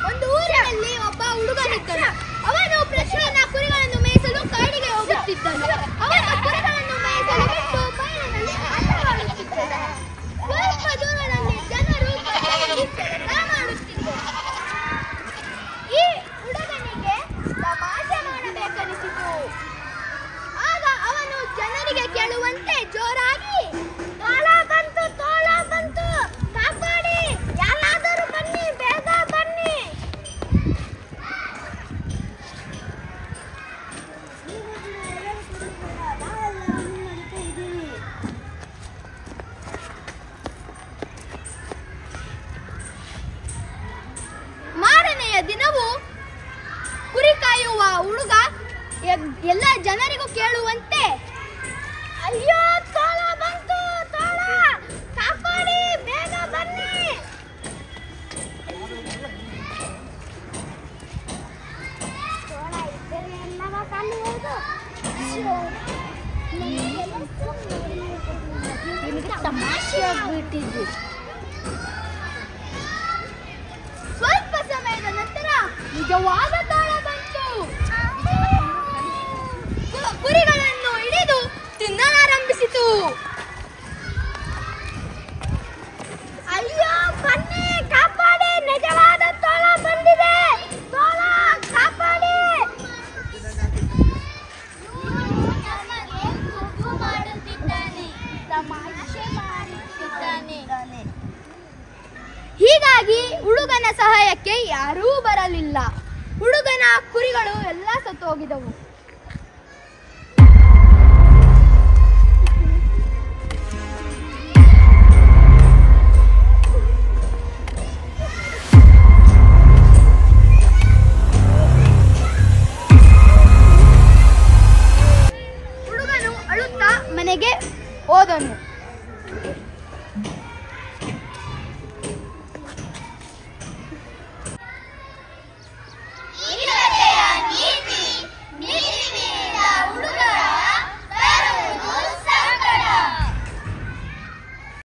ಒಂದು ಊರಿನಲ್ಲಿ ಒಬ್ಬ ಹುಡುಗನಿದ್ದನು. ಅವನು ಪ್ರತಿದಿನ ಕುರಿಗಳನ್ನು ಮೇಯಿಸಲು ಕಾಡಿಗೆ ಹೋಗುತ್ತಿದ್ದನು. ಅವನ ಕುರಿಗಳನ್ನು ಮೇಯಿಸಲು ಬಿಟ್ಟು ಬಯಲಿನಲ್ಲಿ ಆಟವಾಡುತ್ತಿದ್ದನು. ಸ್ವಲ್ಪ ದೂರದಲ್ಲಿ ಜನರು ಕೆಲಸ ಮಾಡುತ್ತಿದ್ದರು. ಈ ಹುಡುಗನಿಗೆ ತಮಾಷೆ ಮಾಡಬೇಕನಿಸಿತು. ಆಗ ಅವನು ಜನರಿಗೆ ಕೇಳುವಂತೆ ಜೋರಾಗಿ, ತೋಳ ಬಂತು, ತೋಳ ಬಂತು, ಕಾಪಾಡಿ, ಯಾರಾದರೂ ಬನ್ನಿ, ಬೇಗ ಬನ್ನಿ. ಮಾರನೆಯ ದಿನವೂ ಕುರಿ ಕಾಯುವ ಹುಡುಗ ಎಲ್ಲ ಜನರಿಗೂ ಕೇಳುವಂತೆ, ಅಯ್ಯೋ ತೋಳ ಬಂತು, ತೋಳ ಕಾಪಾಡಿ, ಬೇಗ ಬನ್ನಿ. ತೋಳ ಇದ್ದರೆ ಎಲ್ಲವ ಕಾಣುವುದು. ತಮಾಷೆ ಆಗ್ಬಿಟ್ಟಿದ್ದು. ಸ್ವಲ್ಪ ಸಮಯದ ನಂತರ ನಿಜವಾದ ತೋಳ ಬಂತು. ಕುರಿಗಳನ್ನು ಹಿಡಿದು ತಿನ್ನಲಾರಂಭಿಸಿತು. ಅಯ್ಯೋ ಬನ್ನಿ, ಕಾಪಾಡಿ, ನಿಜವಾದ ತೋಳ ಬಂದಿದೆ, ತೋಳ ಕಾಪಾಡಿ. ಹೀಗಾಗಿ ಹುಡುಗನ ಸಹಾಯಕ್ಕೆ ಯಾರೂ ಬರಲಿಲ್ಲ. ಹುಡುಗನ ಕುರಿಗಳು ಎಲ್ಲ ಸತ್ತು ಹೋಗಿದವು.